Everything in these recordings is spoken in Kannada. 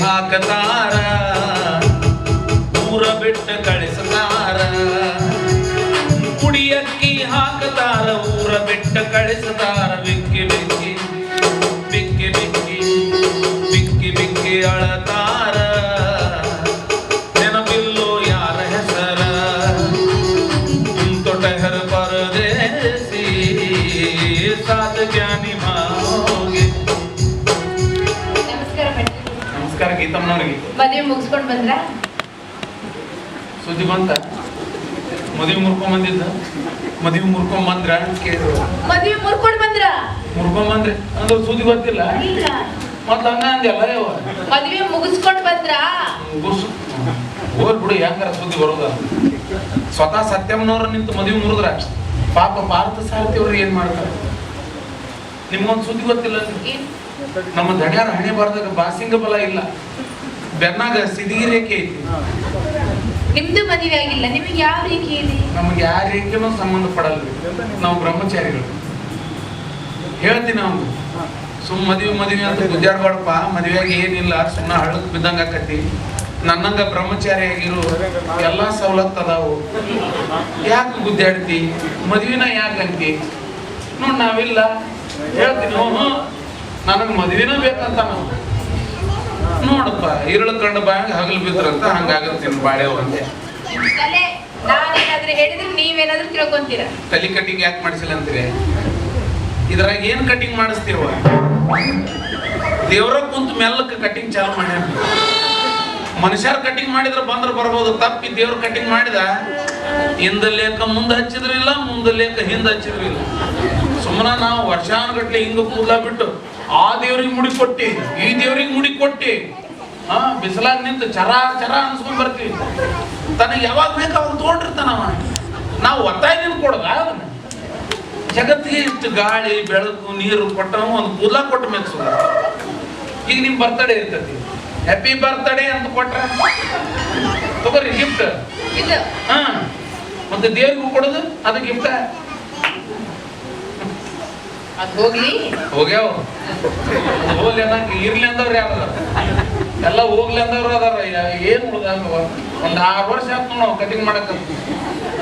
ಹಾಕತಾರ, ಊರ ಬಿಟ್ಟ ಕಳಿಸತಾರ. ಕುಡಿಯಕ್ಕಿ ಹಾಕತಾರ, ಊರ ಬಿಟ್ಟ ಕಳಿಸತಾರ. ಬಿಕ್ಕಿ ಬಿಕ್ಕಿ ಬಿಕ್ಕಿ ಬಿಕ್ಕಿ ಬಿಕ್ಕಿ ಬಿಕ್ಕಿ ಅಳತಾರ. ನೆನಪಿಲ್ಲೋ ಯಾರ ಹೆಸರ, ತೊಟಹರ ಪರದೇಸಿ ಸಾತ ಜ್ಞಾನಿ ಮಾಗೆ. ನಮಸ್ಕಾರ ಗೀತಮ್ಮನವ್ರಿಗೆ. ಮದುವೆ ಮುಗಿಸ್ಕೊಂಡ್ ಬಂದ್ರ? ಸುದ್ದಿ ಬಂತ? ಮದುವೆ ಮುರ್ಕೊಂಡ್ ಬಂದಿದ್ದ? ಮದುವೆ ಮುರ್ಕೊಂಡ್ ಬಂದ್ರ ಕೇಳಿದ್ರು. ಮದುವೆ ಮುರ್ಕೊಂಡ್ ಬಂದ್ರ? ಮುರ್ಕೊಂಡ್ ಬಂದ್ರೆ ಅಂದ್ರೆ ಸುದ್ದಿ ಗೊತ್ತಿಲ್ಲ ಮತ್ತ್ ಹಂಗ ಅಂದ್ಯಲ್ಲ. ಯಾವ ಮದುವೆ ಮುಗಿಸ್ಕೊಂಡ್ ಬಂದ್ರ? ಹೋಲ್ ಬಿಡು, ಹೆಂಗಾರ ಸುದ್ದಿ ಬರೋದ. ಸ್ವತಃ ಸತ್ಯಮ್ಮನವ್ರ ನಿಂತು ಮದುವೆ ಮುರಿದ್ರ ಪಾಪ ಪಾರ್ಥ ಸಾರಥಿಯವ್ರು ಏನ್ ಮಾಡ್ತಾರ? ನಿಮ್ಗೊಂದು ಸುದ್ದಿ ಗೊತ್ತಿಲ್ಲ? ನಮ್ಮ ದಡ್ಯಾರ ಹಣೆ ಬಾರದಾಗ ಬಾಸಿಂಗ ಬಲ ಇಲ್ಲ, ಬೆನ್ನಾಗ ಸಿದಿಗಿ ರೇಖೆ ಐತಿ. ನಿಮ್ದು ಮದುವೆ ಆಗಿಲ್ಲ, ನಿಮಗೆ ಯಾವ ರೇಖೆ ಇದೆ? ನಮ್ಗೆ ಯಾವ ರೇಖೆನೂ ಸಂಬಂಧ ಪಡಲ್ರಿ, ನಾವು ಬ್ರಹ್ಮಚಾರಿಗಳು. ಹೇಳ್ತೀನಿ ಅವ್ನು ಮದುವೆ ಅಂತ ಗುದ್ದಾಡ್ಬಾಡಪ್ಪ, ಮದುವೆಯಾಗಿ ಏನಿಲ್ಲ, ಸುಮ್ಮನೆ ಹಳ್ಳಕ್ ಬಿದ್ದಂಗ ಆಕತಿ. ನನ್ನಂಗ ಬ್ರಹ್ಮಚಾರಿ ಆಗಿರು, ಎಲ್ಲಾ ಸವಲತ್ತು ಅದಾವು, ಯಾಕೆ ಗುದ್ದಾಡ್ತಿ, ಮದುವೆನ ಯಾಕಂತಿ ನೋಡ್ ನಾವಿಲ್ಲ. ಹೇಳ್ತೀನಿ ನನಗೆ ಮದುವೆನ ಬೇಕಂತ. ನಾವು ನೋಡಪ್ಪ ಇರಳು ಕಂಡ ಬಾಯಾಗ ಹಗಲು ಬಿದ್ರಂತ ಹಂಗಾಗತ್ತೆ ಬಾಳೆ ಅಂದೆ. ನಾನೇನಾದ್ರೂ ಹೇಳಿದ್ರೆ ನೀವೇನಾದ್ರೂ ತಿಳ್ಕೊಂತೀರ. ತಲೆ ಕಟ್ಟಿಂಗ್ ಯಾಕೆ ಮಾಡಿಸಿಲ್ಲ ಅಂತೀರಿ? ಇದ್ರಾಗ ಏನ್ ಕಟಿಂಗ್ ಮಾಡಿಸ್ತೀವ? ದೇವ್ರ ಕುಂತ ಮೆಲ್ಲಕ್ಕೆ ಕಟಿಂಗ್ ಚಾಲು ಮಾಡ್ಯಾರ. ಮನುಷ್ಯರ ಕಟಿಂಗ್ ಮಾಡಿದ್ರೆ ಬಂದ್ರೆ ಬರ್ಬೋದು, ತಪ್ಪಿ ದೇವ್ರ ಕಟಿಂಗ್ ಮಾಡಿದ ಹಿಂದ ಲೇಖ ಮುಂದೆ ಹಚ್ಚಿದ್ರಿಲ್ಲ, ಮುಂದೆ ಲೇಖ ಹಿಂದೆ ಹಚ್ಚಿದ್ರಿಲ್ಲ. ಸುಮ್ಮನ ನಾವು ವರ್ಷಾನುಗಟ್ಲೆ ಹಿಂಗ ಕೂದಲ ಬಿಟ್ಟು ಆ ದೇವ್ರಿಗೆ ಮುಡಿ ಕೊಟ್ಟಿ, ಈ ದೇವ್ರಿಗೆ ಮುಡಿ ಕೊಟ್ಟಿ, ಬಿಸಿಲಾಗ ನಿಂತು ಚರ ಚರ ಅನ್ಸ್ಕೊಂಡ್ ಬರ್ತೀವಿ. ತನಗೆ ಯಾವಾಗ ಬೇಕು ಅವಾಗ ತಗೊಂಡಿರ್ತಾನವ. ನಾವು ಒತ್ತಾಯ ಕೊಡದ ಅದನ್ನ. ಜಗತ್ತಿಗೆ ಇಷ್ಟು ಗಾಳಿ ಬೆಳಕು ನೀರು ಕೊಟ್ಟ ಒಂದು ಕೂದಲ ಕೊಟ್ಟು ಮೆಚ್ಚು. ಈಗ ನಿಮ್ ಬರ್ತಡೇ ಇರ್ತತಿ, ಹ್ಯಾಪಿ ಬರ್ತಡೇ ಅಂತ ಕೊಟ್ರ ತಗೋರಿ ಗಿಫ್ಟ್. ಮತ್ತೆ ದೇವ್ರಿಗೂ ಕೊಡೋದು ಅದು ಗಿಫ್ಟ್. ಅದು ಹೋಗ್ಲಿ, ಹೋಗ್ಯಾವ ಹೋಗ್ಲಿ ಅನ್ನಂಗೆ ಇರ್ಲಿ ಅಂದವ್ರು ಯಾರು ಎಲ್ಲ ಹೋಗ್ಲಿ ಅಂದವ್ರು ಅದಾರ. ಏನ್ ಉಳ್ದ ಒಂದ್ 6 ವರ್ಷ ಆಯ್ತು ನಾವು ಕಟಿಂಗ್ ಮಾಡಕ್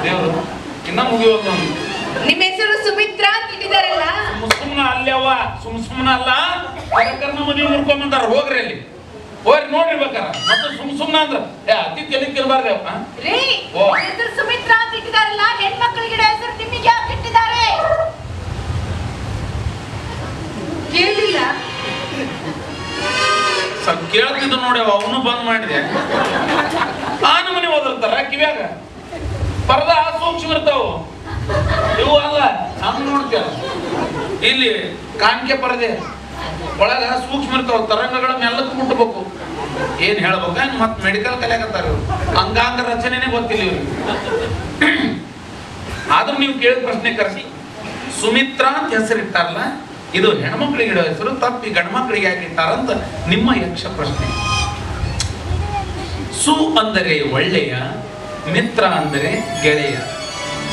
ದೇವ್ರು ಇನ್ನ ಮುಗಿಯೋದು. ನಿಮ್ಮ ಹೆಸರು ಸುಮಿತ್ರಾ ಅಂತ ಇಟ್ಟಿದಾರಲ್ಲ? ಸುಮ್ನ ಅಲ್ಲೇವ, ಸುಮ್ನ ಅಲ್ಲ, ಕರ್ಕರ್ನ ಮದುವೆ ಮುರ್ಕೊಂಬಂದಾರ. ಹೋಗ್ರಿ ಅಲ್ಲಿ ಹೋಗ್ರಿ ನೋಡ್ರಿ ಬೇಕಾರ. ಮತ್ತೆ ಸುಮ್ನ ಅಂದ್ರ ಅತಿ ತೆಲಿಕಿರ್ಬಾರ್ರಿ ಅವ. ಹೆಸರು ಸುಮಿತ್ರಾ ಅಂತ ಇಟ್ಟಿದಾರಲ್ಲ, ಹೆಣ್ಮಕ್ಳಿಗೆ ಹೆಸರು ನಿಮಗೆ ಯಾಕೆ ಇಟ್ಟಿದ್ದಾರೆ? ಕೇಳಿಲ್ಲ? ಸ್ವಲ್ಪ ಕೇಳ್ತಿದ್ದು ನೋಡಿ, ಅವನು ಬಂದ್ ಮಾಡಿದೆ. ಆನ ಮನೆ ಓದಿರ್ತಾರ ಕಿವ್ಯಾಗ ಪರದ ಸೂಕ್ಷ್ಮ ಇರ್ತಾವ. ಇವು ಅಲ್ಲ ಹಂಗ ನೋಡ್ತೀಯ, ಇಲ್ಲಿ ಕಾಣಿಕೆ ಪರದೆ ಒಳಗ ಸೂಕ್ಷ್ಮ ಇರ್ತಾವ. ತರಂಗಗಳ ಮೆಲ್ಲಕ್ಕೆ ಮುಟ್ಟಬೇಕು. ಏನ್ ಹೇಳ್ಬೇಕು ಮತ್ ಮೆಡಿಕಲ್ ಕಲಿಯಾಕತ್ತಾರ. ಅಂಗಾಂಗ ರಚನೆನೇ ಗೊತ್ತಿಲ್ಲ ಇವ್ರಿಗೆ. ಆದ್ರೂ ನೀವು ಕೇಳಿದ ಪ್ರಶ್ನೆ ಕರೆಸಿ ಸುಮಿತ್ರಾ ಅಂತ ಹೆಸರಿಟ್ಟಾರಲ್ಲ, ಇದು ಹೆಣ್ಮಕ್ಳಿಗೆ ಇಡೋ ಹೆಸರು, ತಪ್ಪಿ ಗಂಡ್ಮಕ್ಳಿಗೆ ಯಾಕೆ ಇಟ್ಟಾರಂತ ನಿಮ್ಮ ಯಕ್ಷ ಪ್ರಶ್ನೆ. ಸು ಅಂದರೆ ಒಳ್ಳೆಯ, ಮಿತ್ರ ಅಂದರೆ ಗೆಳೆಯ.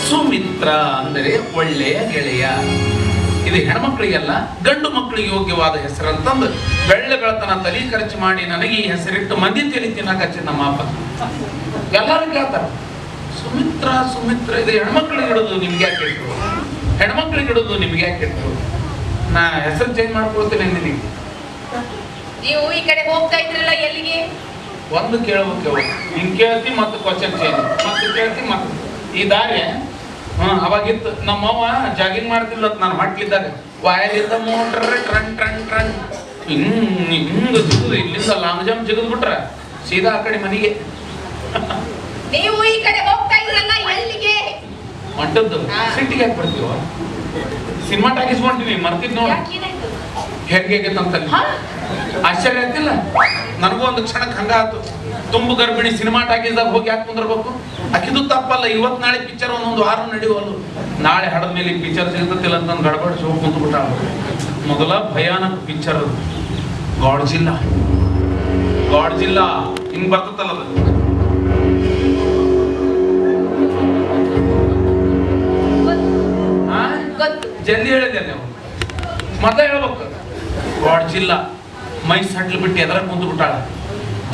ಸುಮಿತ್ರ ಅಂದರೆ ಒಳ್ಳೆಯ ಗೆಳೆಯ. ಇದು ಹೆಣ್ಮಕ್ಳಿಗೆಲ್ಲ ಗಂಡು ಮಕ್ಕಳಿಗೆ ಯೋಗ್ಯವಾದ ಹೆಸರಂತಂದು ಬೆಳ್ಳ ಬೆಳತನ ತಲೆ ಖರ್ಚು ಮಾಡಿ ನನಗೆ ಈ ಹೆಸರಿಟ್ಟು ಮಂದಿ ತಲೆ ತಿನ್ನಕಚ್ಚಿ ನಮ್ಮ ಅಪ್ಪ. ಎಲ್ಲರೂ ಕೇಳ್ತಾರ ಸುಮಿತ್ರ ಸುಮಿತ್ರ, ಇದು ಹೆಣ್ಮಕ್ಳಿಗೆ ಇಡೋದು ನಿಮ್ಗೆ ಯಾಕೆ ಇಟ್ರು, ಹೆಣ್ಮಕ್ಳಿಗೆ ಇಡೋದು ನಿಮ್ಗೆ ಯಾಕೆ ಇಟ್ರು? ನಾ ಹೆಸರು ಚೇಂಜ್ ಮಾಡ್ಕೊಳ್ತೇನೆ ನಿನಗೆ. ನೀವು ಈ ಕಡೆ ಹೋಗ್ತಾ ಇದ್ರಲ್ಲ, ಎಲ್ಲಿಗೆ? ಒಂದು ಕೇಳ್ಬೇಕು, ಹಿಂಗ್ ಕೇಳ್ತಿ ಮತ್ತೆ ಕ್ವಶನ್ ಚೇಂಜ್, ಮತ್ತೆ ಕೇಳ್ತಿ ಮತ್ತೆ ಈ ದಾರಿ. ಅವಾಗಿತ್ತು ನಮ್ಮವ್ವ ಜಾಗಿಂಗ್ ಮಾಡ್ತಿಲ್ಲ ನಾನು ಮಟ್ಲಿದ್ದಾಗ. ವಾಯಲಿಂದ ಮೋಟ್ರ ಟ್ರನ್ ಟ್ರನ್ ಟ್ರನ್ ಹಿಂಗ ಜಿಗುದು, ಇಲ್ಲಿಂದ ಲಾಂಗ್ ಜಂಪ್ ಜಿಗಿದ್ ಬಿಟ್ರ ಸೀದಾ ಆ ಕಡೆ ಮನೆಗೆ. ನೀವು ಈ ಕಡೆ ಹೋಗ್ತಾ ಇದ್ರಲ್ಲ, ಎಲ್ಲಿಗೆ? ಮಂಟದ್ದು ಸಿಟ್ಟಿಗೆ ಯಾಕೆ ಬರ್ತೀವ? ಸಿನಿಮಾ ಟಾಕಿಸ್ಕೊಂತೀನಿ ಮರ್ತಿದ್ ನೋಡಿ ಹೇಗೇಗೈತಂತಲ್ಲಿ. ಆಶ್ಚರ್ಯ ಆಗ್ತಿಲ್ಲ ನನಗೂ. ಒಂದು ಕ್ಷಣಕ್ಕೆ ಹಂಗ ಆತು. ತುಂಬು ಗರ್ಭಿಣಿ ಸಿನಿಮಾ ಟಾಕೀಸ್ದಾಗ ಹೋಗಿ ಯಾಕೆ ಕುಂದಿರ್ಬೇಕು? ಅಕ್ಕಿದು ತಪ್ಪಲ್ಲ. ಇವತ್ತು ನಾಳೆ ಪಿಕ್ಚರ್ ಒಂದೊಂದು ವಾರ ನಡೆಯುವಲ್ಲ. ನಾಳೆ ಹಡದ ಮೇಲೆ ಪಿಕ್ಚರ್ ಸಿಗ್ತತಿಲ್ಲ ಅಂತ ಗಡಬಡಿಸಿ ಹೋಗಿ ಕುಂತ್ಬಿಟ್ಟ. ಮೊದಲ ಭಯಾನಕ ಪಿಕ್ಚರ್ ಅದು ಗಾಡ್ಜಿಲ್ಲಾ. ಗಾಡ್ಜಿಲ್ಲಾ ಹಿಂಗ್ ಬರ್ತತ್ತಲ್ಲ ಅದು. ಜಲ್ದಿ ಹೇಳಿದೆ ನೀವು ಮೊದಲೇ ಹೇಳ್ಬೇಕು. ಗಾಡ್ಜಿಲ್ಲಾ ಮೈ ಸಡ್ಲು ಬಿಟ್ಟು ಎದರ ಕುಂತು ಬಿಟ್ಟಾಳ.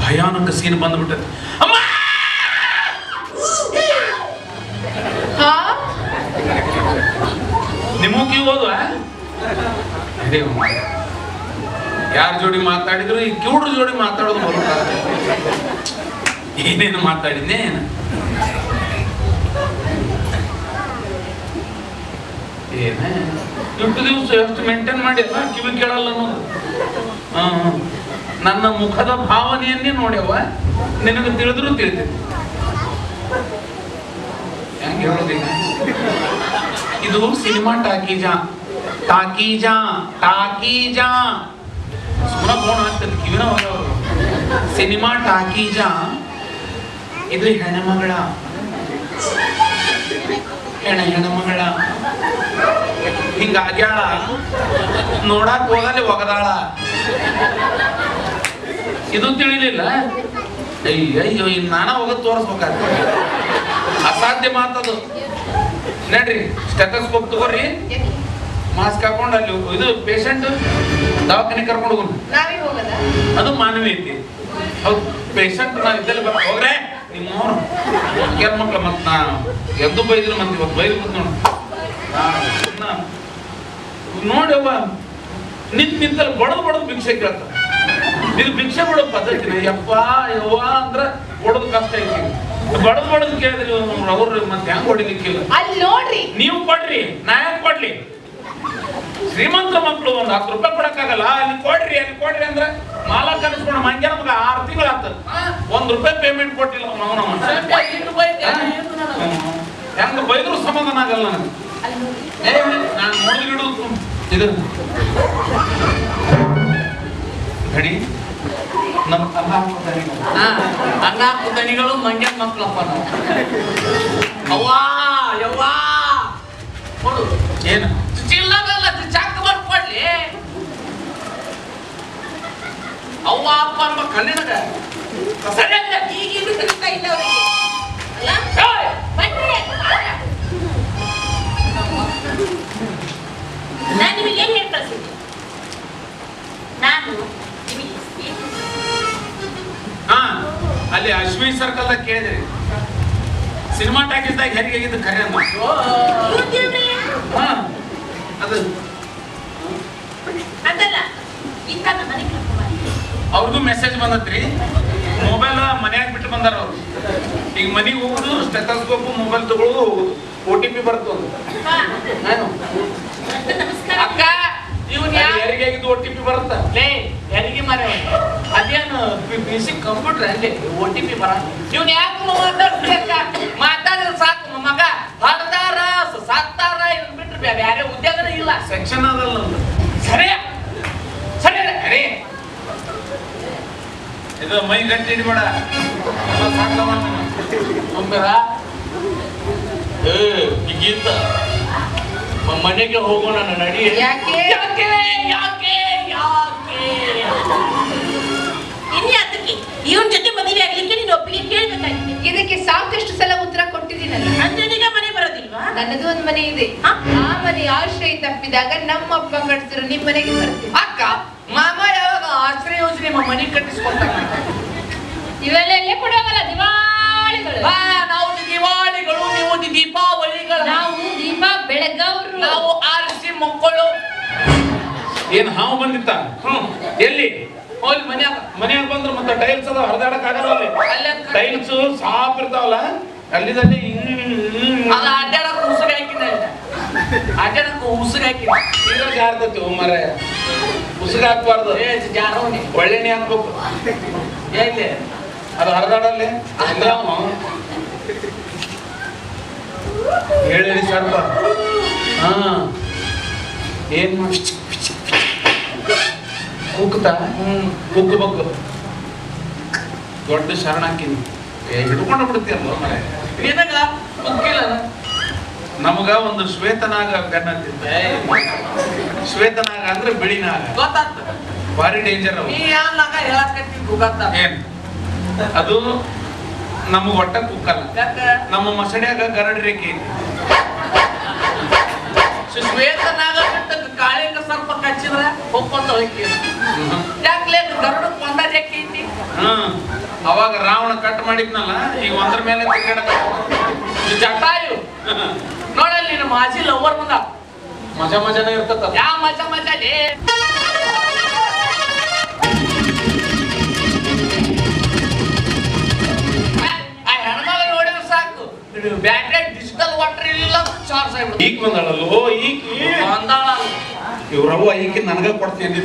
ಭಯಾನಕ ಸೀನ್ ಬಂದ್ಬಿಟ್ಟೈತಿ. ಅಮ್ಮ ಹಾ ನಿಮಗೂ ಕಿವಿ ಹೋದ್ವ? ಯಾರ ಜೋಡಿ ಮಾತಾಡಿದ್ರು ಈ ಕಿವುಡ್ರ ಜೋಡಿ ಮಾತಾಡೋದು ಬರುತ್ತಾರೆ. ಏನೇನು ಮಾತಾಡಿದ್ನೆ ಏನೇ ಇಷ್ಟು ದಿವಸ ಎಷ್ಟು ಮೇಂಟೈನ್ ಮಾಡಿ ಕಿವಿ ಕೇಳಲ್ಲ ಅನ್ನೋದು. ನನ್ನ ಮುಖದ ಭಾವನೆಯನ್ನೇ ನೋಡ್ಯವ, ನಿನಗೆ ತಿಳಿದ್ರು ತಿಳಿತೈತಿ. ಹೆಂಗೆ ಹೇಳೋದೀಗ? ಇದು ಸಿನಿಮಾ ಟಾಕೀಜಾ ಟಾಕೀಜಾ ಟಾಕೀಜಾ ಸುಮ್ಮನೆ ಫೋನ್ ಆಗ್ತದೆ ಕಿವಿನ ಹೋಗವರು. ಸಿನಿಮಾ ಟಾಕೀಜಾ. ಇದು ಹೆಣ್ಮಗಳ ಹೆಣ್ಮಗಳ ಹಿಂಗಾಗ್ಯಾಳ, ನೋಡಕ್ ಹೋದಲ್ಲಿ ಒಗದಾಳ. ಇದು ತಿಳಿಲಿಲ್ಲ. ಅಯ್ಯಯ್ಯೋ ಇನ್ನು ನಾನ ಹೋಗೋದು ತೋರಿಸ್ಬೇಕಾಗ್ತದೆ. ಅಸಾಧ್ಯ ಮಾತದು. ನಡ್ರಿ ಸ್ಟೆಥೋಸ್ಕೋಪ್ ತಗೋರಿ, ಮಾಸ್ಕ್ ಹಾಕೊಂಡು ಅಲ್ಲಿ ಇದು ಪೇಷಂಟ್ ದವಾಖಾನೆ ಕರ್ಕೊಂಡು ಹೋಗೋಣ. ನಾವೇ ಹೋಗದ? ಅದು ಮಾನವೀಯತೆ. ಹೌದು, ಪೇಷಂಟ್ ನಾವು ಇದ್ದಲ್ಲಿ ಹೋಗ್ರೆ ನಿಮ್ಮವ್ರು ಕೆಲ ಮಕ್ಳು ಮತ್ ನಾ ಎಂದು ಬೈದ್ರು ಮತ್ತೆ ಇವತ್ತು ಬೈದು ನೋಡವ್ವ ನಿಂತಲ್ಲಿ ಬಡದು ಭಿಕ್ಷೆ ಕೇಳ್ತಾರೆ. ಇದು ಭಿಕ್ಷೆ ಬಿಡೋ ಪದ್ಧತಿನ ಯಪ್ಪ ಯವ್ವ ಅಂದ್ರ ಕೊಡೋದು ಕಷ್ಟ ಐತಿ. ಬಡದು ಕೇಳಿದ್ರಿ ಅವ್ರು ಮತ್ತೆ ಹೆಂಗ್ ಹೊಡಿಲಿಕ್ಕಿಲ್ಲ. ಅಲ್ಲಿ ನೋಡ್ರಿ, ನೀವು ಕೊಡ್ರಿ, ನಾ ಯಾಕೆ ಕೊಡ್ಲಿ? ಶ್ರೀಮಂತ ಮಕ್ಕಳು ಒಂದು 10 ರೂಪಾಯಿ ಕೊಡಕ್ಕಾಗಲ್ಲ. ಅಲ್ಲಿ ಕೊಡ್ರಿ ಅಂದ್ರೆ ಮಾಲ ಕಲಿಸ್ಕೊಂಡು ಮಂಗ್ಯ ನಮ್ಗೆ 6 ತಿಂಗಳು ಆಗ್ತದೆ. 1 ರೂಪಾಯಿ ಪೇಮೆಂಟ್ ಕೊಟ್ಟಿಲ್ಲ ಹೆಂಗ ಬೈದ್ರು ಸಮಾಧಾನ ಆಗಲ್ಲ ನನಗೆ. ನಾನು ನೋಡಿದ್ರು ಇದು ಗಡಿ ನಮ್ಮ ಅನ್ನ ದನಿಗಳು ಮಂಗ್ಯ ಮಕ್ಕಳಪ್ಪ ನಾವು. ಅವ್ವಾ ಯವ್ವಾ ಕೊಡು. ಏನು ಚಿಲ್ಲದಲ್ಲ ಚಾಕ್ ಬರ್ಕೊಡ್ಲಿ. ಅವ್ವ ಅಪ್ಪ ಅಮ್ಮ ಕಣ್ಣಿನಗ ಸರಿ ಅಂತ ಈಗ ಕಲಿತಾ ಇಲ್ಲ ಅವರಿಗೆ. ನಾನು ನಿಮಗೆ ಏನ್ ಹೇಳಿ ಕಳ್ಸಿದ್ದೆ? ನಾನು ಹಾ ಅಲ್ಲಿ ಅಶ್ವಿ ಸರ್ಕಲ್ದಾಗ ಕೇಳಿದ್ರಿ ಸಿನಿಮಾ ಟಾಕೀಸ್ದಾಗ ಹೆರಿಗೆಗಿದ್ದು ಖರೆ ಅಂತ. ಹಾ ಅದು ಅದಲ್ಲ ಇಂಥ ಮನೆಗೆ ಅವ್ರಿಗೂ ಮೆಸೇಜ್ ಬಂದತ್ರಿ. ಮೊಬೈಲ್ ಮನ್ಯಾಗ ಬಿಟ್ಟು ಬಂದಾರ ಅವ್ರು. ಈಗ ಮನೆಗೆ ಹೋಗುದು ಸ್ಟೆಥೋಸ್ಕೋಪ್ ಮೊಬೈಲ್ ತಗೊಳ್ಳೋದು ಹೋಗುದು. OTP ಬರ್ತದೆ. ನಮಸ್ಕಾರ ಅಕ್ಕ ಇವನ್ ಹೆರಿಗೆಗಿದ್ದು OTP ಬರುತ್ತಾ? ಲೇ ಯಾರಿಗೆ ಮಾರೇ ಅದೇನು ಬೇಸಿಕ್ ಕಂಪ್ಯೂಟರ್ ಅಲ್ಲಿ OTP ಬರ. ಇವ್ನ ಯಾಕೆ ಮಾತಾಡಿದ್ರೆ ಸಾಕು ಮಗ ಹೊಡೆದಾರ ಸತ್ತಾರ ಇದನ್ನ ಬಿಟ್ರೆ ಬೇರೆ ಉದ್ಯೋಗನೇ ಇಲ್ಲ. ಸೆಕ್ಷನ್ ಅದಲ್ಲ ಸರಿ ಸರಿ ಅರೆ ಇದು ಮೈ ಗಟ್ಟಿ ಹಿಡಿಬೇಡ. ಒಮ್ಮರ ಗೀತ ಮನೆಗೆ ಹೋಗೋಣ ನಡಿ. ಯಾಕೆ? ಯಾಕೆ ಯಾಕೆ ಯಾಕೆ ಇನ್ಯಾತಕ್ಕೆ ಇವನ್ ಜೊತೆ ಮದುವೆ ಆಗ್ಲಿಕ್ಕೆ ನೀನು ಒಪ್ಪಿಗೆ ಕೇಳ್ಬೇಕಾಗಿದೆ. ಇದಕ್ಕೆ ಸಾಕಷ್ಟು ಸಲ ಉತ್ತರ ಕೊಟ್ಟಿದ್ದೀನಲ್ಲ. ಅಂಜನಿಗೆ ಮನೆ ಬರೋದಿಲ್ವಾ? ನನ್ನದು ಒಂದು ಮನೆ ಇದೆ. ಆ ಮನೆ ಆಶ್ರಯ ತಪ್ಪಿದಾಗ ನಮ್ಮಪ್ಪ ಕಟ್ಸಿದ್ರು ನಿಮ್ಮ ಮನೆಗೆ ಬರ್ತೀವಿ. ಅಕ್ಕ ಮಾಮ ಯಾವಾಗ ಆಶ್ರಯ ಯೋಜನೆ ಮನೆ ಕಟ್ಟಿಸ್ಕೊಳ್ತಾರ? ಇವೆಲ್ಲ ಕೊಡುವಲ್ಲ ದಿವಾಳಿಗಳು. ನಾವು ದಿವಾಳಿಗಳು, ನೀವು ದೀಪಾವಳಿಗಳು. ನಾವು ದೀಪ ಬೆಳಗವ್ರು. ನಾವು ಆರಿಸಿ ಮಕ್ಕಳು. ಏನ್ ಹಾವು ಬಂದಿತ್ತ? ಎಲ್ಲಿ? ಹೋಲ್ ಮನ್ಯಾಗ ಬಂದ್ರು ಮತ್ತೆ ಟೈಲ್ಸ್ ಅದ ಹೊರದಾಡಕ್ ಆಗಲ್ಲ. ಅಲ್ಲಿ ಅಲ್ಲೇ ಟೈಲ್ಸ್ ಸಾಪ್ ಇರ್ತಾವಲ್ಲ ಅಲ್ಲಿದಲ್ಲಿ ಅಲ್ಲ ಅಡ್ಡಾಡಕ್ ಉಸುಗ ಹಾಕಿದ ಅಡ್ಡಾಡಕ್ ಉಸುಗ ಹಾಕಿದ ನೀರ ಜಾರ್ತತಿ. ಮರೆ ಉಸುಗ ಹಾಕ್ಬಾರ್ದು, ಜಾರವನಿ ಒಳ್ಳೆಣ್ಣೆ ಹಾಕ್ಬೇಕು. ಎಲ್ಲಿ ಅದು ಹರಿದಾಡಲ್ಲಿ ಹೇಳಿ ಸ್ವಲ್ಪ. ಹಾ ಏನ್ ಮಾಡಿ ಕುಕ್ತಾ ಕುಕ್ಕಬೇಕು. ದೊಡ್ಡ ಶರಣ ಹಾಕಿನಿ ಹಿಡ್ಕೊಂಡು ಬಿಡ್ತೀಯಲ್ಲ ಮರೆ. ನಿನಗ ಮುಕ್ಕಿಲ್ಲ ನಮಗ ಒಂದು ಶ್ವೇತನಾಗ ಬೆನ್ನತ್ತಿದ್ದ. ಶ್ವೇತನಾಗ ಅಂದ್ರೆ ಬಿಳಿನಾಗ. ಗೊತ್ತಾಗ್ತ ಭಾರಿ ಡೇಂಜರ್ ಅವು. ನೀ ಯಾವಾಗ ಹೇಳಕತ್ತಿ ಗೊತ್ತಾಗ್ತ. ಏನ್ ಅದು ನಮಗ್ ಒಟ್ಟ ಕುಕ್ಕಲ್ಲ. ನಮ್ಮ ಮಸಡ್ಯಾಗ ಗರಡಿ ರೇಖೆ ಐತಿ. ಶ್ವೇತನಾಗ ಕಾಳಿಂಗ ಸ್ವಲ್ಪ ಕಚ್ಚಿದ್ರೆ ಹೋಗ್ಕೊಂತ ಹೋಗಿ ಯಾಕ್ಲೇ ಗರುಡಕ್ಕೆ ಒಂದಾರ ಯಾಕೆ ಐತಿ ಅವಾಗ ರಾವಣ ಕಟ್ ಮಾಡಿದ್ನಲ್ಲ ಈಗ ಒಂದ್ರ ಮೇಲೆ ಜಟಾಯು ನೋಡಲ್ಲಿ ನಿನ್ನ ಮಾಜಿ ಲವರ್ ಬಂದ ಮಜಾ ಮಜಾನೇ ಇರ್ತದ. ಯಾ ಮಜಾ ಮಜಾಲೇ ಹೆಣ್ಮಗ ನೋಡಿದ್ರೆ ಸಾಕು ಬ್ಯಾಟ್ರಿ ಡಿಜಿಟಲ್ ವಾಟರ್ ಇಲ್ಲ ಚಾರ್ಜ್ ಆಗ್ಬಿಡುತ್ತೆ. ಈಗ ಬಂದಾಳಲ್ಲೋ ಈಗ ಬಂದಾಳ ಇವ್ರವ್ವ ಈಗ ನನಗ ಕೊಡ್ತೀನಿ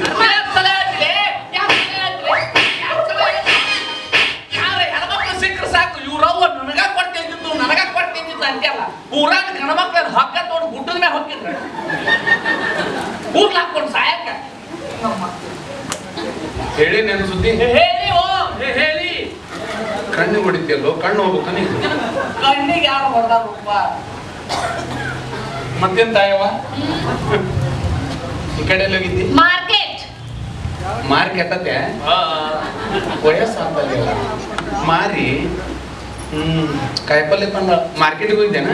ಹೆಣ್ಮಕ್ಳು ಸಿಕ್ಕರೆ ಸಾಕು ಇವ್ರವ್ವ ನನಗ ಕೊಡ್ತಿದ್ದು ನನಗ ಕೊಡ್ತಿದ್ದು ಅಂತೆಲ್ಲ ಊರಾಗ ಗಣಮಕ್ಳ ಹಗ್ಗ ತೋಡು ಗುಡ್ಡದ ಮೇಲೆ ಹೋಗಿದ್ರೆ ಊರ್ಲ ಹಾಕೊಂಡು ಸಾಯಕ ಹೇಳಿ ನೆನ್ ಸುದ್ದಿ ಹೇಳಿ ಓ ಹೇಳಿ ಕಣ್ಣು ಹೊಡಿತಿಯಲ್ಲೋ ಕಣ್ಣು ಹೋಗ್ಬೇಕ ನೀನು ಕಣ್ಣಿಗೆ ಯಾರು ಹೊಡೆದಾರಪ್ಪ ಮತ್ತೇನ್ ತಾಯವ್ವ ಈ ಕಡೆ ಎಲ್ಲಿ ಹೋಗಿದ್ದಿ ಮಾರ್ಕೆಟ್ ಮಾರ್ಕೆಟ್ ಅತ್ತೆ ವಯಸ್ಸಾಗ್ತಲ್ಲ ಮಾರಿ ಕಾಯಿಪಲ್ಲೆ ತಂದ ಮಾರ್ಕೆಟ್ಗೆ ಹೋಗಿದ್ದೇನ